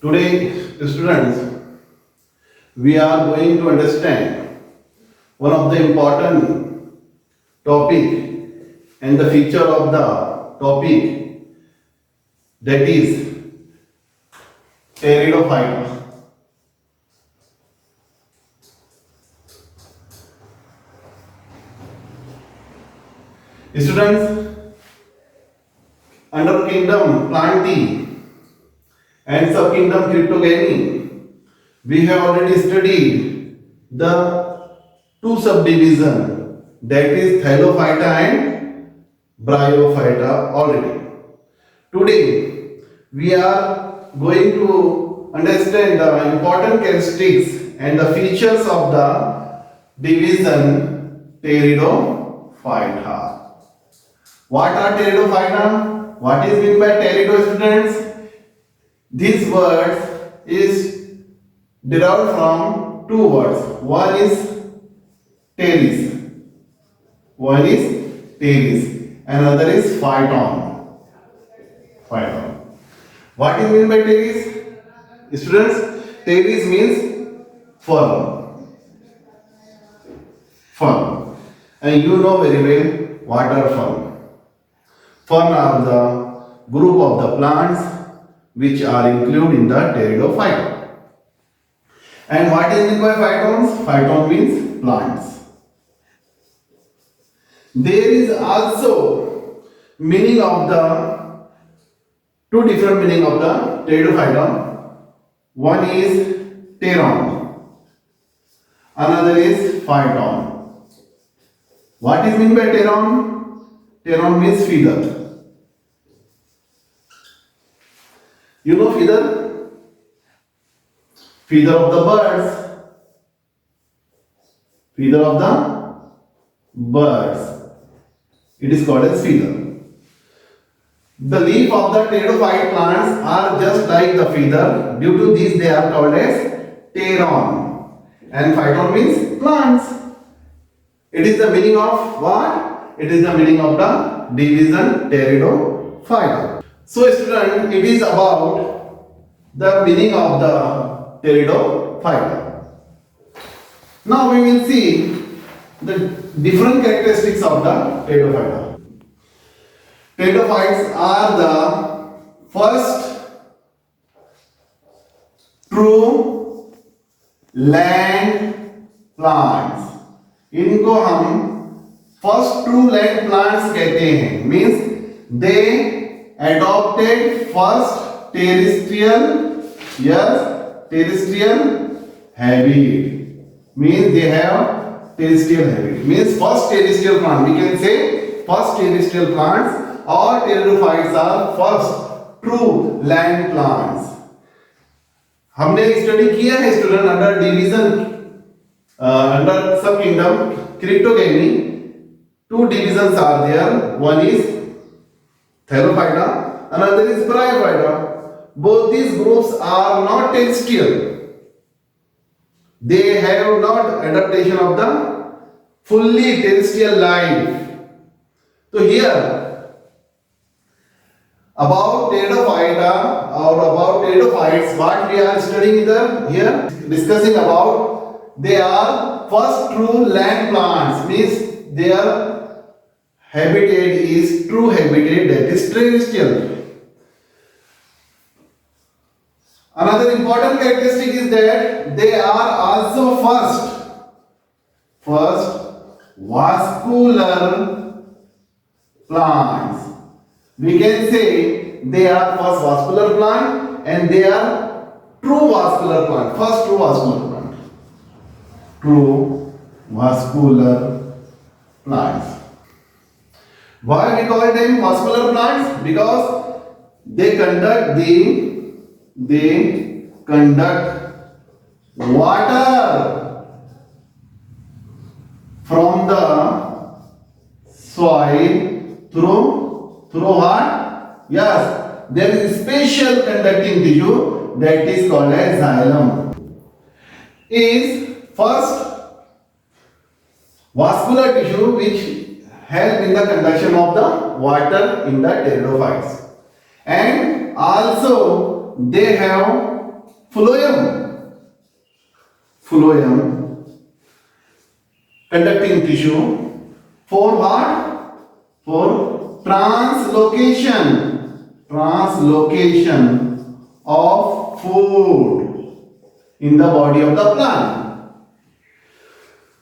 Today, students, we are going to understand one of the important topic and the feature of the topic, that is pteridophyta. Students, under kingdom Plantae and subkingdom Cryptogamy, we have already studied the two subdivision, that is Thylophyta and Bryophyta already. Today we are going to understand the important characteristics and the features of the division Pteridophyta. What are pteridophyta? What is meant by pterido, students? This word is derived from two words. One is pteris. One is pteris. Another is phyton. Phyton. What is meant by pteris? Students, pteris means fern. Fern. And you know very well what are fern. Fern are the group of the plants which are included in the pteridophyta. And what is meant by phytons? Phyton means plants. There is also meaning of the two different meaning of the pteridophyta. One is pteron, another is phyton. What is meant by pteron? Pteron means feather. You know feather? Feather of the birds. Feather of the birds. It is called as feather. The leaf of the pteridophyte plants are just like the feather. Due to this, they are called as pteron. And phyton means plants. It is the meaning of what? It is the meaning of the division pteridophyta. So, student, it is about the meaning of the pteridophyta. Now we will see the different characteristics of the pteridophyta. Pteridophytes are the first true land plants. इनको हम first true land plants कहते हैं. Means they adopted first terrestrial habit. Means they have terrestrial habit. Means first terrestrial plant. We can say first terrestrial plants or pteridophytes are first true land plants. हमने study किया है student under division under subkingdom Cryptogamy. Two divisions are there. One is Thylophyta, another is Bryophyta. Both these groups are not terrestrial. They have not adaptation of the fully terrestrial life. So here about pteridophyta or about pteridophytes, what we are studying here discussing about, they are first true land plants. Means their habitat is true habitat, that is terrestrial. Another important characteristic is that they are also first vascular plants. We can say they are first vascular plant and they are true vascular plant. First true vascular plant. True vascular plants. Why we call them vascular plants? Because they conduct water from the soil through what? Yes, there is special conducting tissue that is called as xylem. Is first vascular tissue which help in the conduction of the water in the pteridophytes, and also they have phloem, conducting tissue. For what? For translocation of food in the body of the plant.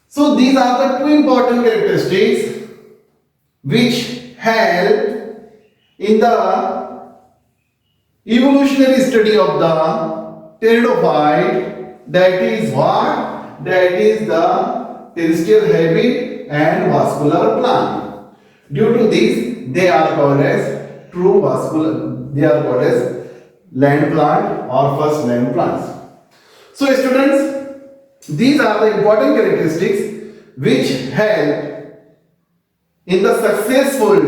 So these are the two important characteristics which help in the evolutionary study of the pteridophyte. That is what? That is the terrestrial habit and vascular plant. Due to this, they are called as true vascular. They are called as land plant or first land plants. So students, these are the important characteristics which help in the successful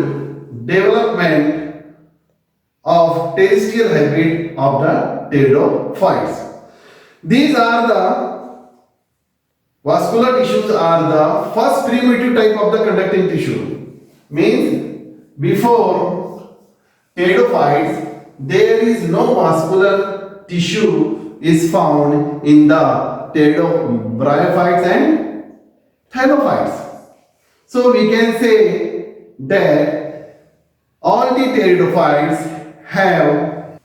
development of terrestrial habit of the pteridophytes. These are the vascular tissues are the first primitive type of the conducting tissue. Means before pteridophytes there is no vascular tissue is found in the bryophytes and thylophytes. So we can say that all the pteridophytes have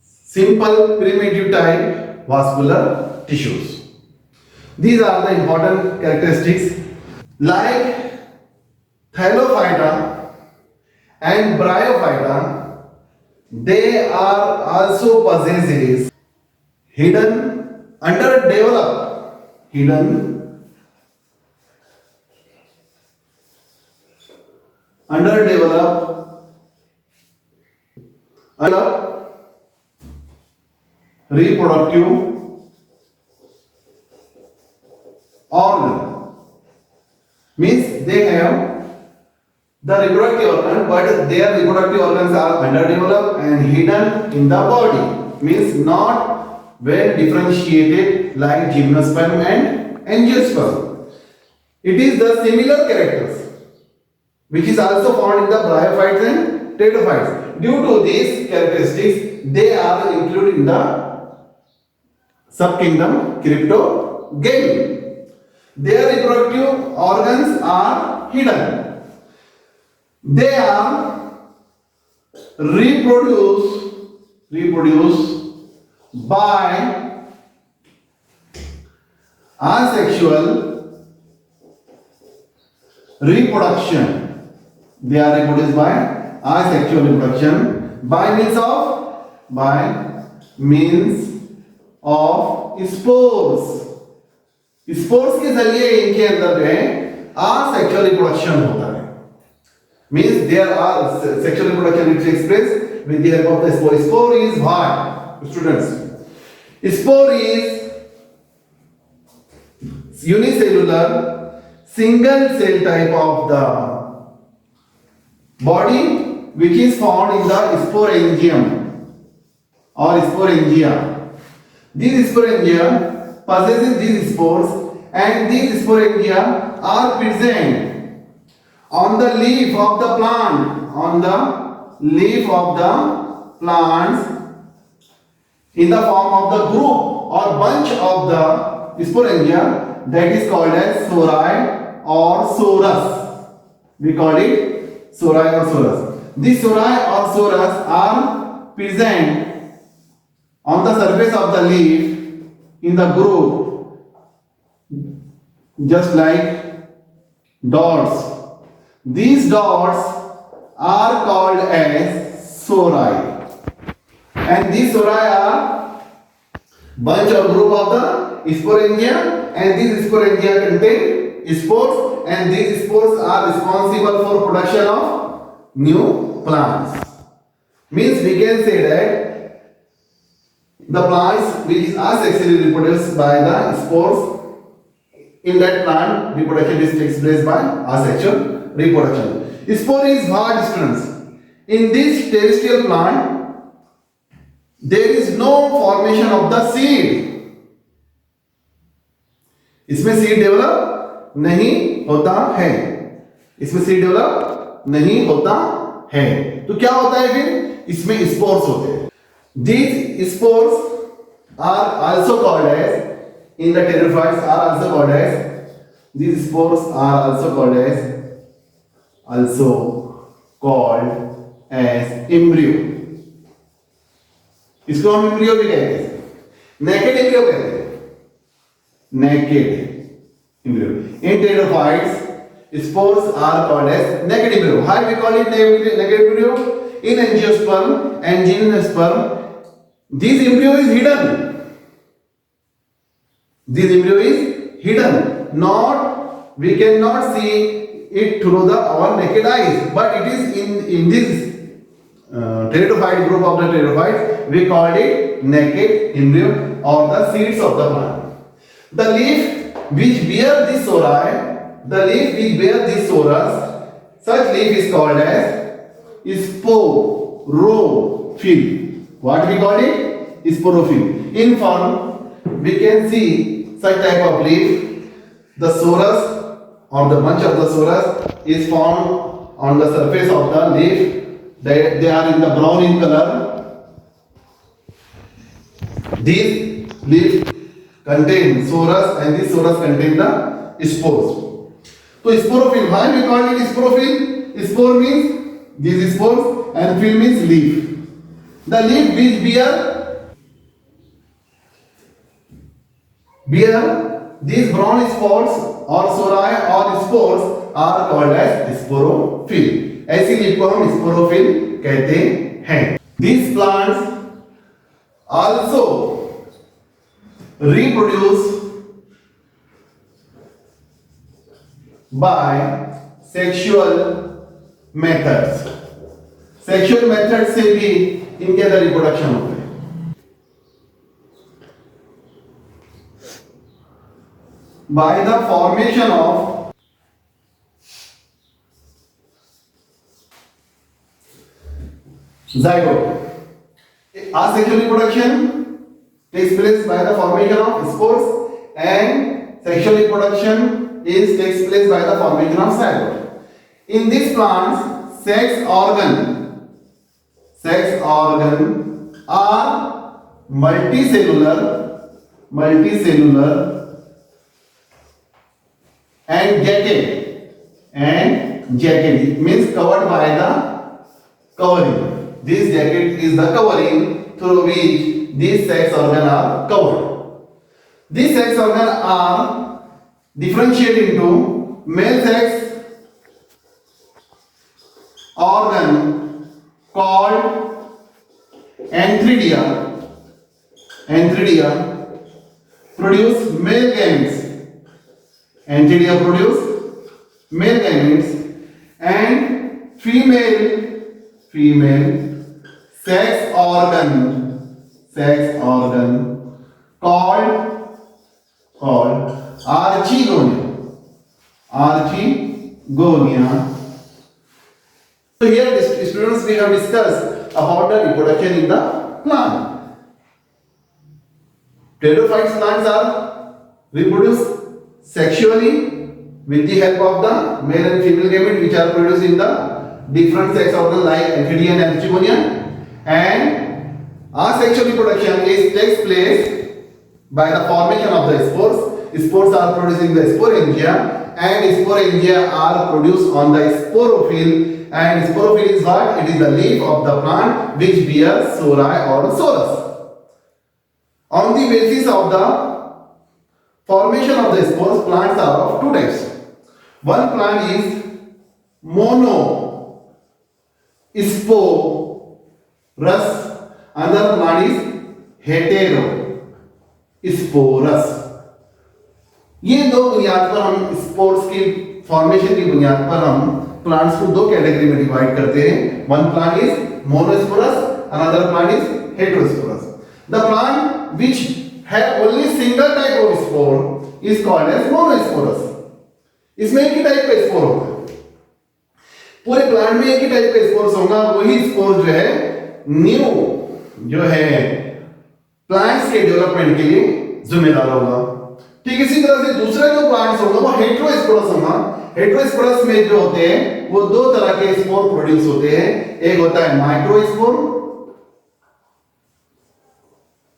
simple primitive type vascular tissues. These are the important characteristics. Like Thylophyta and Bryophyta, they are also possesses hidden underdeveloped reproductive organ. Means they have the reproductive organ, but their reproductive organs are underdeveloped and hidden in the body. Means not well differentiated like gymnosperm and angiosperm. It is the similar characters which is also found in the bryophytes and pteridophytes. Due to these characteristics, they are included in the subkingdom Cryptogamia. Their reproductive organs are hidden. They are reproduced by asexual reproduction. They are reproduced by asexual reproduction by means of spores. Spores के जरिए इनके अंदर जो है asexual reproduction होता है. Means there are sexual reproduction which takes place with the help of the spore. Spore is what, students? Spore is unicellular single cell type of the body which is found in the sporangium or sporangia. These sporangia possesses these spores, and these sporangia are present on the leaf of the plant, in the form of the group or bunch of the sporangia that is called as sori or sorus. We call it sori or sorus. These sori or sorus are present on the surface of the leaf in the group, just like dots. These dots are called as sori, and these sori are bunch or group of the sporangia, and these sporangia contain spores, and these spores are responsible for production of new plants. Means we can say that the plants which is asexually reproduced by the spores, in that plant reproduction takes place by asexual reproduction. Spore is what, students? In this terrestrial plant there is no formation of the seed. इसमें seed develop नहीं होता है. तो क्या होता है फिर? इसमें स्पोर्स होते हैं. These spores are also called as, in the pterophytes are also called as, these spores are also called as embryo. इसको हम embryo भी कहते हैं, naked embryo कहते हैं, naked embryo. In pterophytes, spores are called as naked embryo. Why we call it naked embryo? In angiosperm and gymnosperm, this embryo is hidden. This embryo is hidden. Not, we cannot see it through our naked eyes, but it is in this pterophyte group of the pterophytes. We call it naked embryo or the seeds of the plant. The leaf which bear this sori, the leaf which bear this sorus, such leaf is called as sporophyll. What we call it? Sporophyll. In form, we can see such type of leaf. The sorus or the bunch of the sorus is formed on the surface of the leaf. They are in the brown in color. These leaves contain sorus and these sorus contain the spores. So sporophyll, why we call it sporophyll? Spore means these spores and phyll means leaf. The leaf which bear these brown spores or sori or spores are called as sporophyll. ऐसी leaf को हम sporophyll कहते हैं. These plants also reproduce by sexual methods. Sexual methods से भी इनके अंदर reproduction होता है. By the formation of zygote. Asexual reproduction takes place by the formation of spores and sexual reproduction takes place by the formation of zygote. In these plants, sex organ are multicellular and jagged means covered by the covering. This jacket is the covering through which these sex organs are covered. These sex organs are differentiated into male sex organ called antheridia. Antheridia produce male gametes. Antheridia produce male gametes and female sex organ called archegonia. So here students we have discussed about the reproduction in the plant. Pterophytes plants are reproduced sexually with the help of the male and female gamete which are produced in the different sex organs like antheridia and archegonia, and asexual reproduction takes place by the formation of the spores. Spores are produced in the sporangia and sporangia are produced on the sporophyll, and sporophyll is what? It is the leaf of the plant which bears sori or sorus. On the basis of the formation of the spores, plants are of two types. One plant is monosporous, another plant is heterosporous. ये दो बुनियाद पर हम spores की formation की बुनियाद पर हम प्लांट्स को दो कैटेगरी में डिवाइड करते हैं. One plant is monosporous, another plant is heterosporous. The plant which have only single type of spore is called as monosporous. इसमें एक ही टाइप का स्पोर होगा, पूरे प्लांट में एक ही टाइप का स्पोर्स होगा. वही स्पोर जो है न्यू जो है प्लांट्स के डेवलपमेंट के लिए जिम्मेदार होगा. ठीक इसी तरह से दूसरा जो प्लांट्स होगा वो हेटेरोस्पोरस होगा. हेटेरोस्पोरस में जो होते हैं वो दो तरह के स्पोर प्रोड्यूस होते हैं. एक होता है माइक्रोस्पोर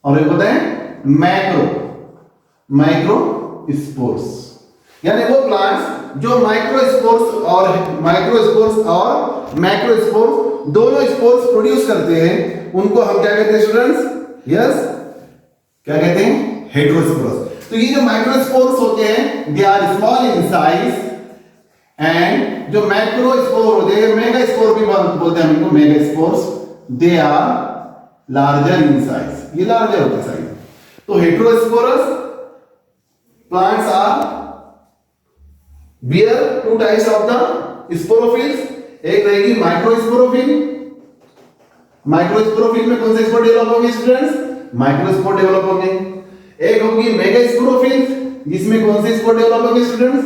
और एक होता है मैक्रो स्पोर्स, यानी वो प्लांट्स जो माइक्रोस्पोर्स और मैक्रोस्पोर्स दोनों स्पोर्स प्रोड्यूस करते हैं, उनको हम क्या कहते हैं स्टूडेंट्स? यस, क्या कहते हैं? हेटेरोस्पोर्स। तो ये जो माइक्रोस्पोर्स होते हैं they are small in size, and जो मैक्रोस्पोर होते हैं, मेगास्पोर भी बोलते हैं हम इनको, megaspores, they are larger in size, ये लार्जर होते हैं साइज। तो heterosporous plants are bear two types of the sporophylls, एक रहेगी माइक्रोस्पोरोफिल। माइक्रोस्पोरोफिल में कौन से स्पोर डेवलप होंगे स्टूडेंट्स? माइक्रोस्पोर डेवलप होंगे। एक होगी मेगास्पोरोफिल, जिसमें कौन से स्पोर डेवलप होंगे स्टूडेंट्स?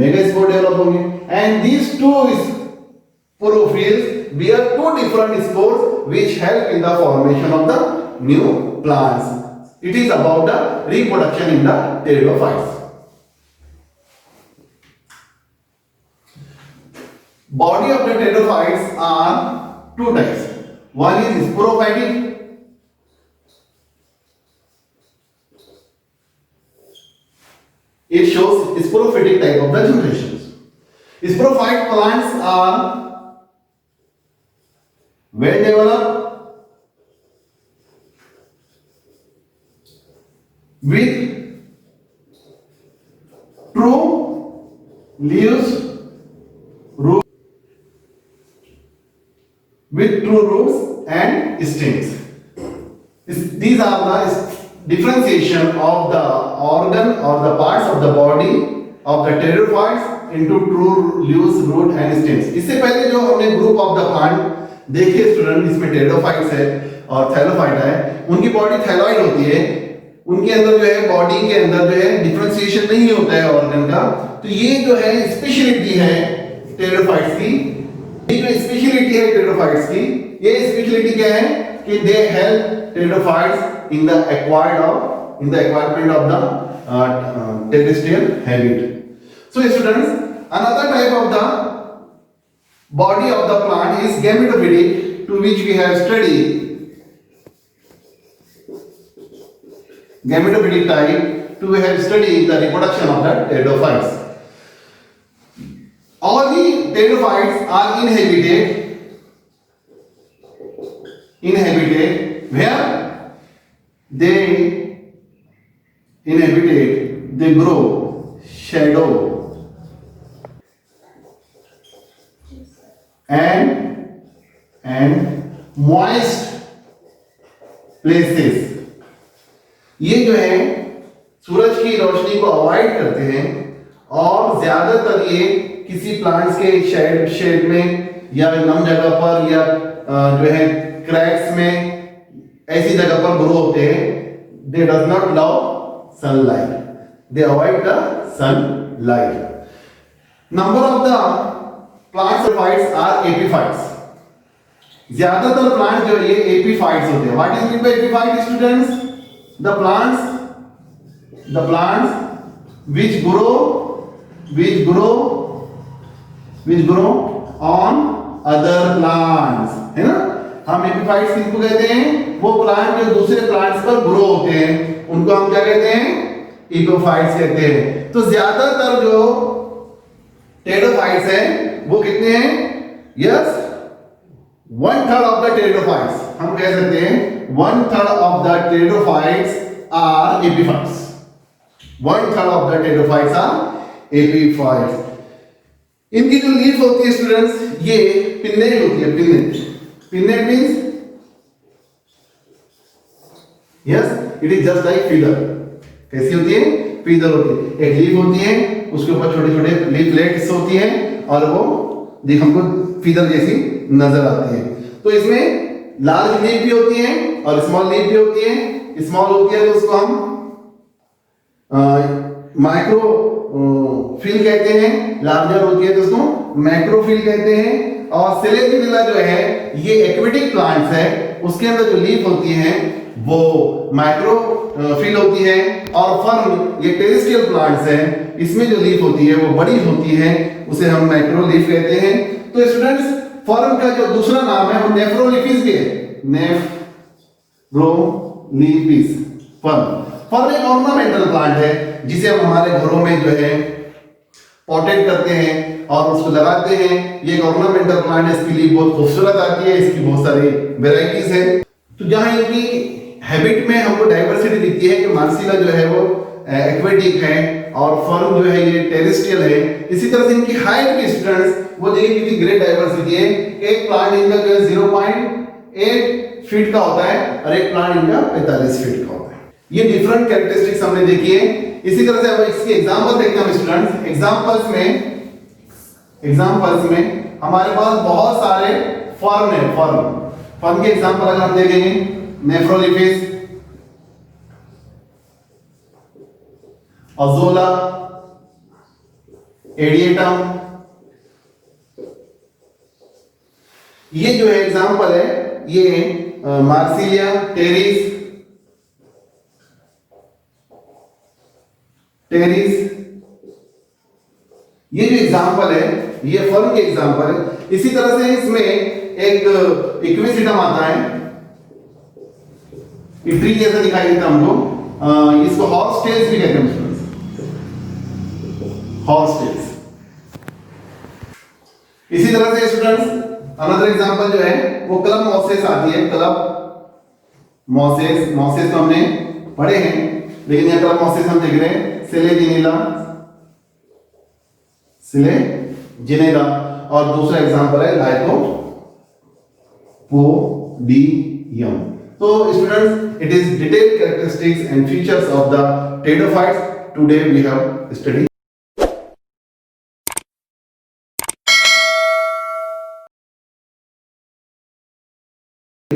मेगास्पोर डेवलप होंगे। And these two sporophylls bear two different spores which help in the formation of the new plants. It is about the reproduction in the pteridophytes. Body of the pteridophytes are two types. One is sporophytic. It shows sporophytic type of the generations. Sporophyte plants are well developed with true leaves, with true roots and stems. These are the differentiation of the organ or the parts of the body of the pteridophytes into true leaves, root and stems. इससे पहले जो हमने group of the plant देखे student, इसमें pteridophytes है और thallophyte है, उनकी बॉडी थैलॉइड होती है, उनके अंदर जो है बॉडी के अंदर जो है डिफरेंशिएशन नहीं होता है ऑर्गन का। तो ये जो है स्पेशलिटी है टेरिडोफाइट्स की, ये जो स्पेशलिटी है टेरिडोफाइट्स की, ये स्पेशलिटी क्या है कि they help pteridophytes in the acquirement of the terrestrial habit. So students, another type of the body of the plant is gametophytic, to which we have studied gametophytic type, to we have studied the reproduction of the pteridophytes. All the pteridophytes are inhabited where they they grow shadow and moist places। ये जो है सूरज की रोशनी को avoid करते हैं और ज्यादातर ये किसी प्लांट्स के शेड में या नम जगह पर या जो है क्रैक्स में ऐसी जगह पर ग्रो होते हैं। They does not love sunlight, they avoid the sunlight. Number of the plants fights are epiphytes. ज्यादातर प्लांट जो ये एपीफाइट्स होते हैं। What is mean by epiphyte students? The plants which grow on other plants, है ना? हम epiphytes किसको कहते हैं? वो प्लांट जो दूसरे प्लांट्स पर ग्रो होते हैं, उनको हम क्या कहते हैं? एपीफाइट्स कहते हैं। तो ज्यादातर जो टेरिडोफाइट्स हैं वो कितने हैं? यस, 1/3 ऑफ द टेरिडोफाइट्स, हम कह सकते हैं 1/3 of the pteridophytes are epiphytes. 1/3 of the pteridophytes are epiphytes. इनकी जो लीफ होती है स्टूडेंट्स, ये पिन्नेट होती है। Pennate means yes, it is just like feather. कैसी होती है? फीदर होती है। एक लीफ होती है, उसके ऊपर छोटे छोटे लीफलेट्स होती हैं और वो देख हमको फीदर जैसी नजर आती है। तो इसमें लार्ज लीफ भी होती है और स्मॉल लीफ भी होती है। स्मॉल होती है तो उसको हम माइक्रोफिल कहते हैं, लार्जर होती है तो उसको मैक्रोफिल कहते हैं। और सेलेजिनिला जो है ये एक्वेटिक प्लांट्स है, उसके अंदर जो लीफ होती है वो माइक्रोफिल होती है। और फर्न ये टेरेस्ट्रियल प्लांट्स है, इसमें जो लीफ होती है वो बड़ी होती है, उसे हम मैक्रोलीफ कहते हैं। तो स्टूडेंट्स, फर्न का जो दूसरा नाम है वो नेफ्रोलिफिस भी है, नेफ्रोलिफिस फर्न। फर्न एक ऑर्नामेंटल प्लांट है जिसे हम हमारे घरों में जो है पॉटेड करते हैं और उसको लगाते हैं। ये एक ऑर्नामेंटल प्लांट है, इसके लिए बहुत खूबसूरत आती है, इसकी बहुत सारी वेराइटीज है। तो जहां इनकी हैबिट में हमको डाइवर्सिटी दिखती है कि मार्सिला जो है वो एक्वेटिक है और फर्न जो है ये टेरेस्ट्रियल है। इसी तरह से इनकी हाइट भी स्टूडेंट्स वो देखिए कितनी ग्रेट डाइवर्सिटी है। एक प्लांट इनका जो है 0.8 फीट का होता है और एक प्लांट इनका 45 फीट का होता है। ये डिफरेंट कैरेक्टरिस्टिक्स हमने देखी है। इसी तरह से अब इसकी एग्जांपल देखते हैं स्टूडेंट्स। एग्जांपल्स में हमारे पास बहुत सारे फर्न है। फर्न के एग्जांपल अगर हम देखेंगे, नेफ्रोलिफिस, अज़ोला, एडिएटम, ये जो है एग्जांपल है, ये मार्सिलिया, टेरिस, ये जो एग्जांपल है ये फर्न के एग्जांपल है। इसी तरह से इसमें एक इक्विसिटम आता है, ये ट्री जैसा दिखाई देता है हमको, इसको हॉर्स टेल्स भी कहते हैं हॉर्स टेल्स। इसी तरह से स्टूडेंट्स अनदर एग्जांपल जो है वो क्लब मॉसेस आती है। क्लब मॉसेस तो हमने पढ़े हैं, लेकिन यह क्लब मॉसेस हम देख रहे हैं सिलेजिनेला और दूसरा एग्जांपल है लाइकोपोडियम। तो students, it is detailed characteristics and features of the pteridophytes. Today we have studied